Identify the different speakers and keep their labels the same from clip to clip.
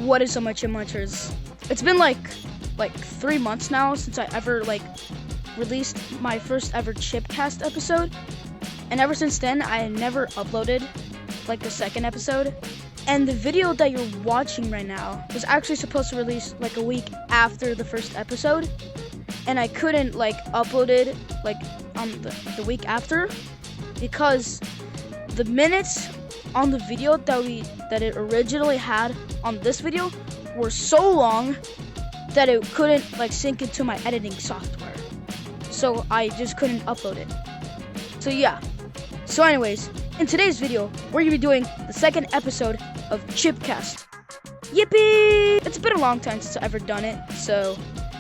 Speaker 1: What is up, my chipmunchers? It's been like 3 months now since I ever released my first ever CHIPCAST episode, and ever since then I never uploaded the second episode. And the video that you're watching right now was actually supposed to release a week after the first episode, and I couldn't upload it on the week after because the minutes on the video that it originally had on this video were so long that it couldn't sync into my editing software, so I just couldn't upload it. So yeah, so anyways, in today's video we're gonna be doing the second episode of CHIPCAST. Yippee! It's been a long time since I've ever done it, so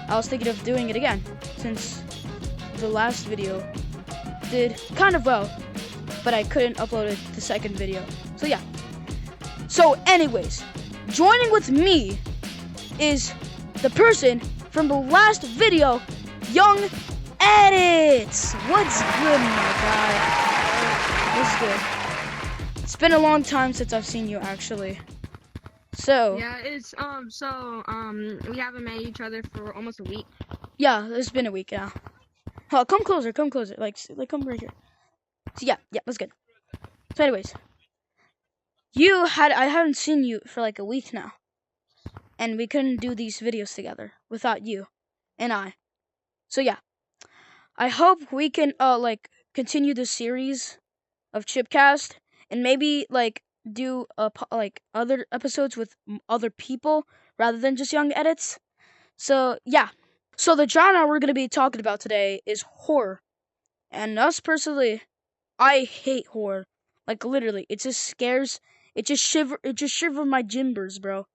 Speaker 1: I was thinking of doing it again since the last video did kind of well, but I couldn't upload the second video. So yeah. So anyways, joining with me is the person from the last video, YOUNGEDITZ. What's good, my guy? What's good? It's been a long time since I've seen you, actually. So
Speaker 2: yeah, it's we haven't met each other for almost a week.
Speaker 1: Yeah, it's been a week now. Oh, come closer, come come right here. So yeah, that's good. So anyways, I haven't seen you for a week now, and we couldn't do these videos together without you and I. So yeah, I hope we can continue the series of CHIPCAST and maybe do other episodes with other people rather than just YOUNGEDITZ. So yeah. So the genre we're gonna be talking about today is horror, and us personally, I hate horror. Literally, it just scares. It just shiver my jimbers, bro.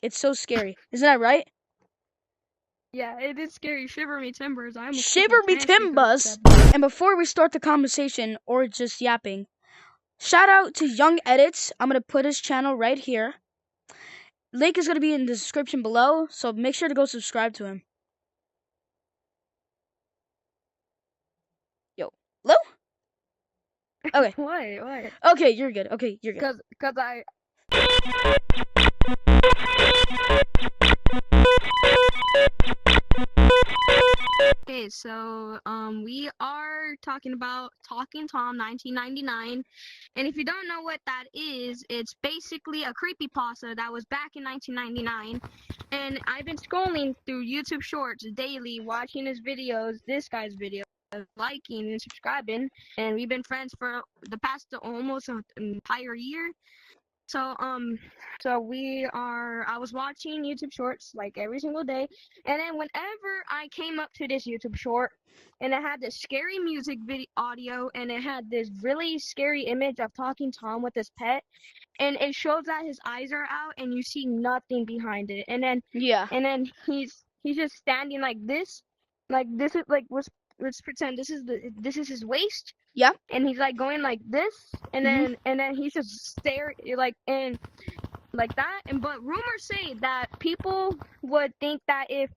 Speaker 1: It's so scary. Isn't that right?
Speaker 2: Yeah, it is scary. Shiver me timbers.
Speaker 1: Shiver me timbers. And before we start the conversation or just yapping, shout out to YOUNGEDITZ. I'm gonna put his channel right here. Link is gonna be in the description below, so make sure to go subscribe to him. Yo, hello? Okay.
Speaker 2: What?
Speaker 1: Okay, you're good.
Speaker 2: Cause I. Okay, so we are talking about Talking Tom 1999, and if you don't know what that is, it's basically a creepypasta that was back in 1999, and I've been scrolling through YouTube Shorts daily, watching his videos, this guy's videos, liking and subscribing, and we've been friends for the past almost an entire year. So I was watching YouTube Shorts every single day, and then whenever I came up to this YouTube short, and it had this scary music video audio, and it had this really scary image of Talking Tom with his pet, and it shows that his eyes are out, and you see nothing behind it, and then he's just standing like this is let's pretend this is his waist.
Speaker 1: Yeah.
Speaker 2: And he's going like this, and then he's just staring and like that. And but rumors say that people would think that if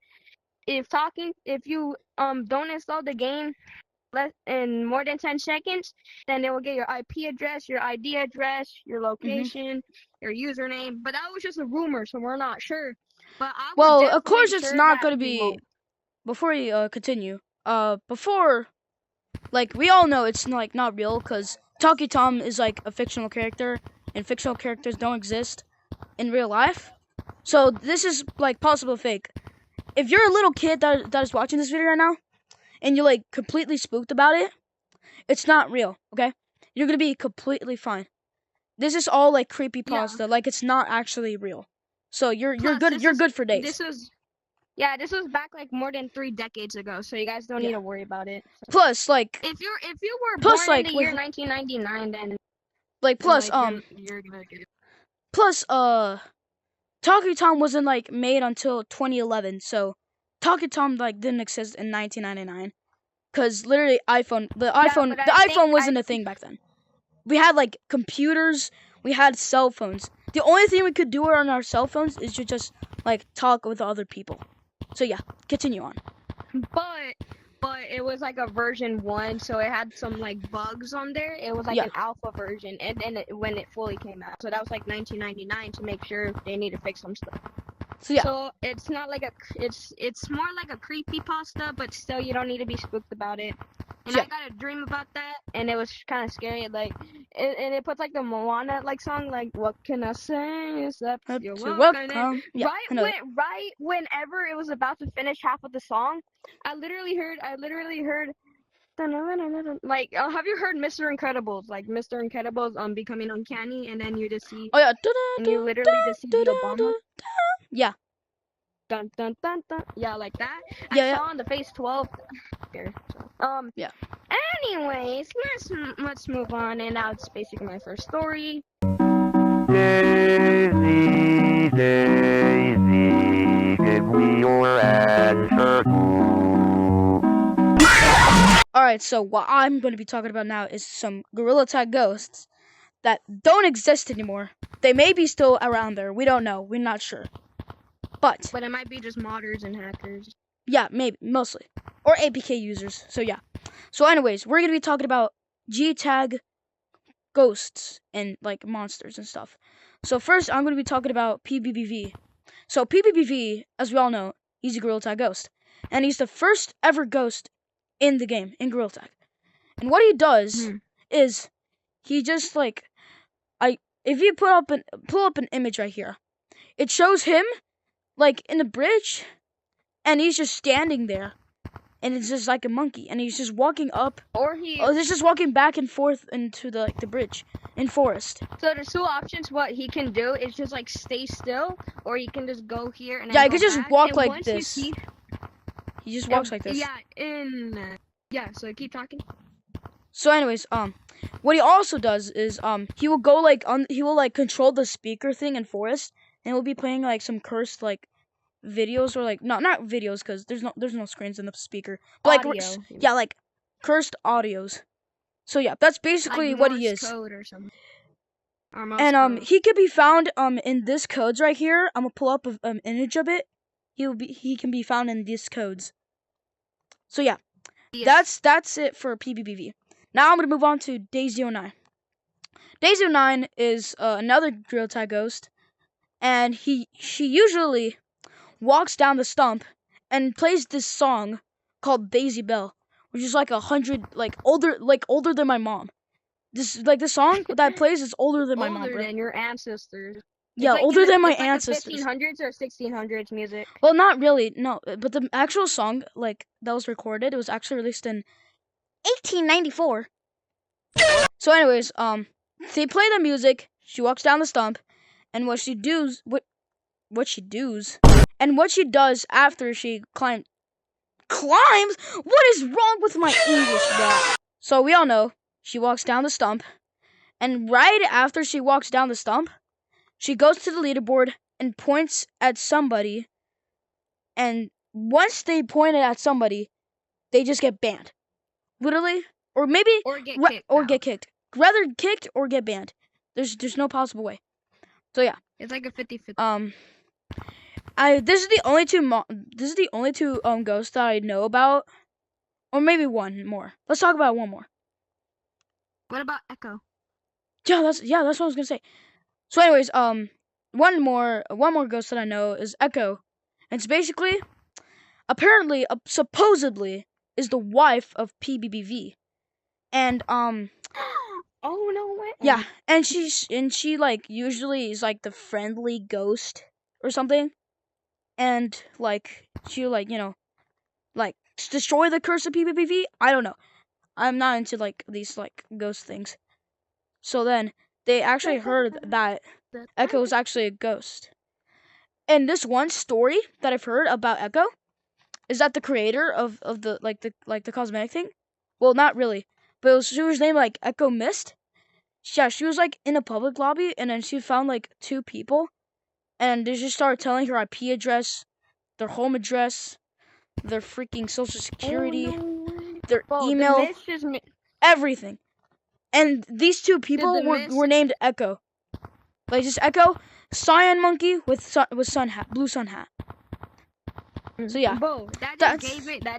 Speaker 2: you don't install the game less in more than 10 seconds, then they will get your IP address, your ID address, your location, your username. But that was just a rumor, so we're not sure. But
Speaker 1: of course it's not going to be. Before you continue, we all know it's not real, because Talking Tom is a fictional character, and fictional characters don't exist in real life. So this is possible fake. If you're a little kid that is watching this video right now, and you're completely spooked about it, it's not real. Okay, you're gonna be completely fine. This is all creepypasta.
Speaker 2: Yeah.
Speaker 1: It's not actually real. So you're good. You're good for days.
Speaker 2: This was back more than 3 decades ago, so you guys don't need to worry about it. So.
Speaker 1: Plus,
Speaker 2: if you were born in the year 1999, then you're gonna get it.
Speaker 1: Plus, Talking Tom wasn't made until 2011, so Talking Tom didn't exist in 1999, because literally the iPhone wasn't a thing back then. We had computers, we had cell phones. The only thing we could do on our cell phones is to just talk with other people. So yeah, continue on.
Speaker 2: But but it was like a version 1, so it had some like bugs on there. It was like
Speaker 1: Yeah.
Speaker 2: an alpha version, and then when it fully came out, so that was like 1999 to make sure they need to fix some stuff.
Speaker 1: So yeah.
Speaker 2: So it's not like it's more like a creepypasta, but still you don't need to be spooked about it. And
Speaker 1: Yeah.
Speaker 2: I got a dream about that, and it was kind of scary. Like, and it puts like the Moana like song, like "What can I say is that you're welcome." And
Speaker 1: Yeah,
Speaker 2: right whenever it was about to finish half of the song, I literally heard like, have you heard Mr. Incredibles? Like Mr. Incredibles becoming uncanny, and then you just see,
Speaker 1: Oh yeah.
Speaker 2: and you literally just see the Obama.
Speaker 1: Yeah.
Speaker 2: Dun dun dun dun. Yeah, like that.
Speaker 1: Yeah,
Speaker 2: I
Speaker 1: yeah.
Speaker 2: saw on the Phase 12. Here, so,
Speaker 1: Yeah.
Speaker 2: Anyways, let's move on, and now it's basically my first story.
Speaker 3: Daisy, Daisy, give me your answer.
Speaker 1: Alright, so what I'm going to be talking about now is some Gorilla Tag ghosts that don't exist anymore. They may be still around there. We don't know. We're not sure. But
Speaker 2: it might be just modders and hackers.
Speaker 1: Yeah, maybe. Mostly. Or APK users. So yeah. So anyways, we're going to be talking about G-Tag ghosts and like monsters and stuff. So first, I'm going to be talking about PBBV. So PBBV, as we all know, he's a Gorilla Tag ghost. And he's the first ever ghost in the game, in Gorilla Tag. And what he does is he just like if you pull up an image right here, it shows him like in the bridge, and he's just standing there, and it's just like a monkey, and he's just walking up, he's just walking back and forth into the bridge in forest.
Speaker 2: So there's 2 options. What he can do is just like stay still, or he can just go here and
Speaker 1: he can just walk like this.
Speaker 2: He
Speaker 1: just walks like this.
Speaker 2: Yeah. So keep talking.
Speaker 1: So anyways, what he also does is he will go he will control the speaker thing in forest, and he'll be playing like some cursed like videos, or like not videos, because there's no screens in the speaker, but
Speaker 2: audio.
Speaker 1: like cursed audios. So yeah, that's basically
Speaker 2: like
Speaker 1: what he is.
Speaker 2: Code or something.
Speaker 1: And he could be found in this codes right here. I'm gonna pull up an image of it. He can be found in these codes. So yeah, that's it for PBBV. Now I'm gonna move on to Daisy09. Daisy09 is another Gorilla Tag ghost, and she usually walks down the stump and plays this song called Daisy Bell, which is like 100 older than my mom. This song that plays is older than my mom.
Speaker 2: Older than your ancestors.
Speaker 1: Yeah, older than my ancestors.
Speaker 2: 1500s or 1600s music.
Speaker 1: Well, not really, no. But the actual song that was recorded, it was actually released in 1894. So anyways, they play the music. She walks down the stump, and what she does after she climbs. What is wrong with my English, bro? So we all know she walks down the stump, and right after she walks down the stump, she goes to the leaderboard and points at somebody. And once they point it at somebody, they just get banned, literally, or maybe get kicked. Rather kicked or get banned. There's no possible way. So yeah,
Speaker 2: it's like a 50-50.
Speaker 1: This is the only two ghosts that I know about, or maybe one more. Let's talk about one more.
Speaker 2: What about Echo?
Speaker 1: Yeah, that's what I was gonna say. So anyways, one more ghost that I know is Echo. It's basically, apparently, supposedly, is the wife of PBBV, and
Speaker 2: Oh no way.
Speaker 1: Yeah, and she like usually is like the friendly ghost or something, and like she like destroy the curse of PBBV. I don't know. I'm not into like these like ghost things. So then they actually heard that Echo is actually a ghost. And this one story that I've heard about Echo is that the creator of the cosmetic thing, well, not really, but she was named like Echo Mist. Yeah, she was like in a public lobby, and then she found like 2 people, and they just started telling her IP address, their home address, their freaking social security, their email, everything. And these 2 people were named Echo. Like just Echo, cyan monkey with blue sun hat. So yeah,
Speaker 2: Bro, that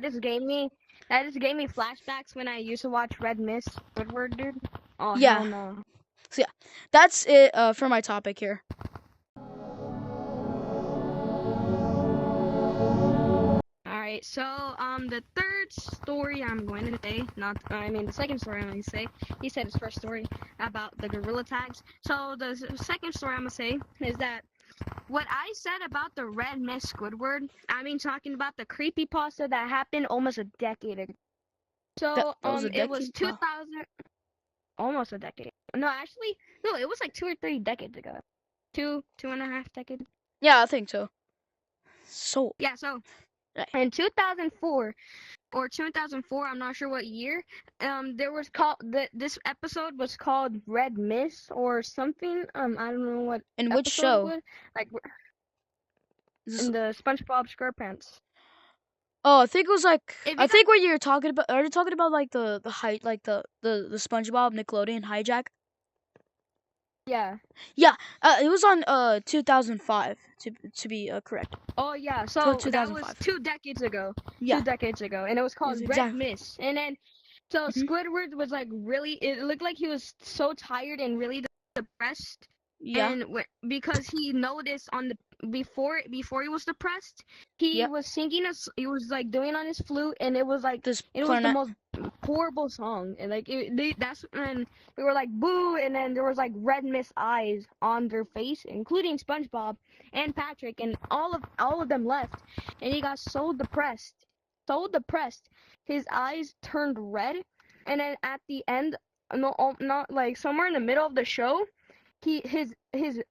Speaker 2: just gave me That just gave me flashbacks when I used to watch Red Mist, Squidward, dude. Oh,
Speaker 1: Yeah.
Speaker 2: hell no.
Speaker 1: So yeah, that's it for my topic here.
Speaker 2: Alright, so, the third story I'm going to say, the second story I'm going to say, he said his first story about the gorilla tags. So, the second story I'm going to say is that what I said about the Red Mist Squidward, talking about the creepypasta that happened almost a decade ago. So,
Speaker 1: That was a
Speaker 2: it was
Speaker 1: decade.
Speaker 2: 2000,
Speaker 1: Wow.
Speaker 2: almost a decade. No, actually, no, it was like 2 or 3 decades ago. 2.5 decades.
Speaker 1: Yeah, I think so. So.
Speaker 2: Yeah, so
Speaker 1: Right.
Speaker 2: in 2004 or 2004, I'm not sure what year, there was this episode was called Red Mist or something. I don't know what
Speaker 1: In which
Speaker 2: episode
Speaker 1: show?
Speaker 2: it was. Like
Speaker 1: This,
Speaker 2: in the SpongeBob SquarePants.
Speaker 1: oh, I think it was like.
Speaker 2: If
Speaker 1: I
Speaker 2: you
Speaker 1: think what you're talking about. Are you talking about like the height, like the SpongeBob Nickelodeon hijack?
Speaker 2: Yeah.
Speaker 1: Yeah. It was on 2005 to be correct.
Speaker 2: Oh yeah.
Speaker 1: Till
Speaker 2: So that was
Speaker 1: 2005.
Speaker 2: 2 decades ago.
Speaker 1: Yeah.
Speaker 2: 2 decades ago, and it was called Red
Speaker 1: Exactly.
Speaker 2: Mist. And then so
Speaker 1: Mhm.
Speaker 2: Squidward was like really. It looked like he was so tired and really depressed.
Speaker 1: Yeah.
Speaker 2: And because he noticed on the before he was depressed, he
Speaker 1: Yep.
Speaker 2: was singing he was like doing on his flute, and it was like
Speaker 1: This
Speaker 2: it was the
Speaker 1: planet.
Speaker 2: most horrible song, and like that's when we were like boo, and then there was like red mist eyes on their face, including SpongeBob and Patrick, and all of them left, and he got so depressed, his eyes turned red, and then at the end, not like somewhere in the middle of the show, his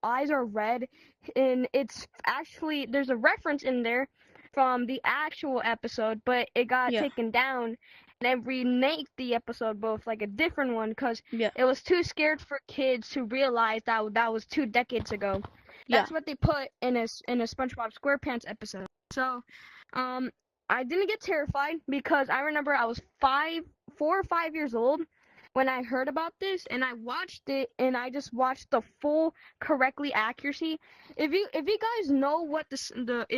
Speaker 2: eyes are red, and it's actually there's a reference in there from the actual episode, but it got
Speaker 1: Yeah.
Speaker 2: taken down, and then remade the episode both like a different one because
Speaker 1: Yeah.
Speaker 2: it was too scared for kids to realize that was 2 decades ago.
Speaker 1: Yeah.
Speaker 2: That's what they put in a SpongeBob SquarePants episode. So, I didn't get terrified because I remember I was 4 or 5 years old when I heard about this, and I watched it, and I just watched the full correctly accuracy. If you guys know what if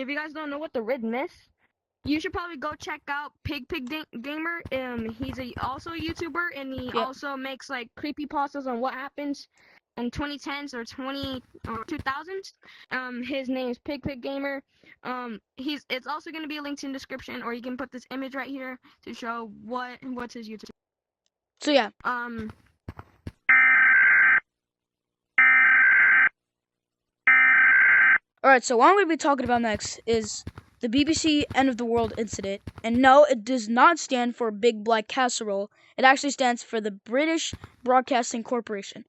Speaker 2: you guys don't know what the Red Mist, you should probably go check out Gamer. He's also a YouTuber, and he
Speaker 1: Yep.
Speaker 2: also makes like creepypastas on what happens in 2010s or 2000s. His name is Pig Gamer. It's also going to be linked in the description, or you can put this image right here to show what's his YouTube.
Speaker 1: So yeah. Alright, so what I'm going to be talking about next is the BBC End of the World incident. And no, it does not stand for Big Black Casserole. It actually stands for the British Broadcasting Corporation.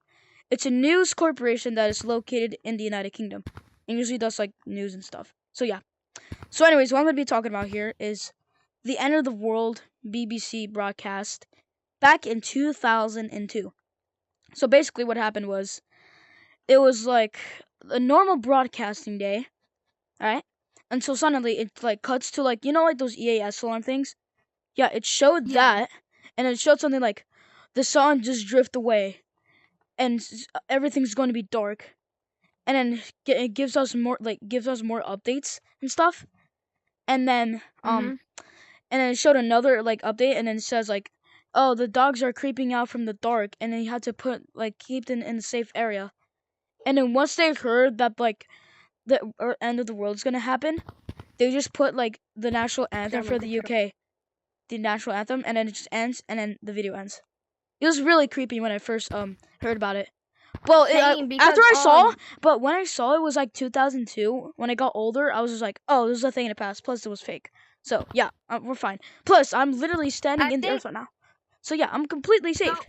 Speaker 1: It's a news corporation that is located in the United Kingdom. And usually does like news and stuff. So yeah. So anyways, what I'm going to be talking about here is the End of the World BBC broadcast back in 2002. So basically what happened was, it was like a normal broadcasting day, alright? And so suddenly it like cuts to like, you know, like those EAS alarm things? Yeah, it showed that, and it showed something like the sun just drift away and everything's going to be dark. And then it gives us more updates and stuff. And then and then it showed another like update, and then it says like, oh, the dogs are creeping out from the dark, and then you had to keep them in a safe area. And then once they heard that like the end of the world is gonna happen, they just put like the national anthem for the UK, the national anthem, and then it just ends, and then the video ends. It was really creepy when I first heard about it. Well, but when I saw it was like 2002. When I got older, I was just like, oh, this is a thing in the past. Plus, it was fake. So yeah, we're fine. Plus, I'm literally standing in the earth right now. So yeah, I'm completely safe.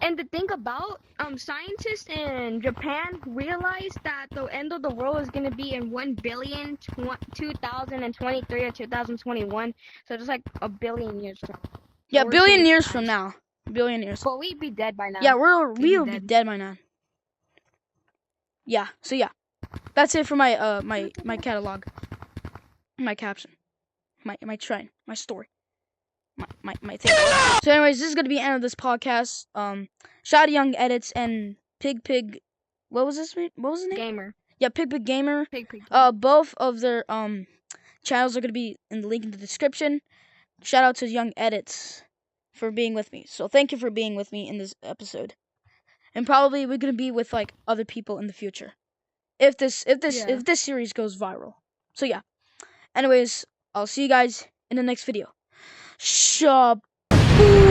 Speaker 2: And to think about, scientists in Japan realized that the end of the world is going to be in 2023 or 2021. So just like a billion years from now.
Speaker 1: Yeah, billion years from now. Billion years.
Speaker 2: But we'd be dead by now.
Speaker 1: Yeah, we'll be dead by now. Yeah, so yeah. That's it for my my catalog. My caption. My train. My story. My thing. So anyways, this is gonna be the end of this podcast. Shout out to YOUNGEDITZ and Pig. What was his name?
Speaker 2: Gamer.
Speaker 1: Yeah, Pig Gamer.
Speaker 2: Pig.
Speaker 1: Both of their channels are gonna be in the link in the description. shout out to YOUNGEDITZ for being with me. So thank you for being with me in this episode. And probably we're gonna be with like other people in the future. If this series goes viral. So yeah. Anyways, I'll see you guys in the next video. Shaboom!